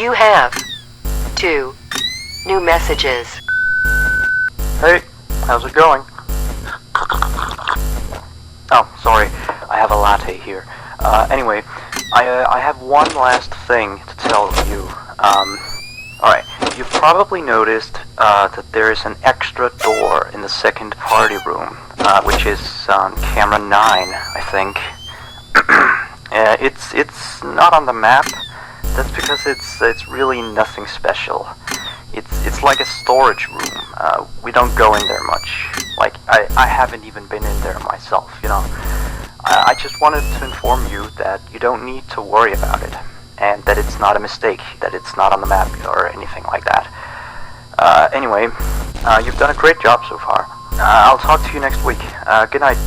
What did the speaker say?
You have 2 new messages. Hey, how's it going? Oh, sorry, I have a latte here. Anyway, I have one last thing to tell you. Alright, you've probably noticed that there is an extra door in the second party room, which is on camera 9, I think. It's not on the map. That's because it's really nothing special. It's like a storage room. We don't go in there much. Like, I haven't even been in there myself, you know. I just wanted to inform you that you don't need to worry about it, and that it's not a mistake, that it's not on the map or anything like that. Anyway, you've done a great job so far. I'll talk to you next week. Good night.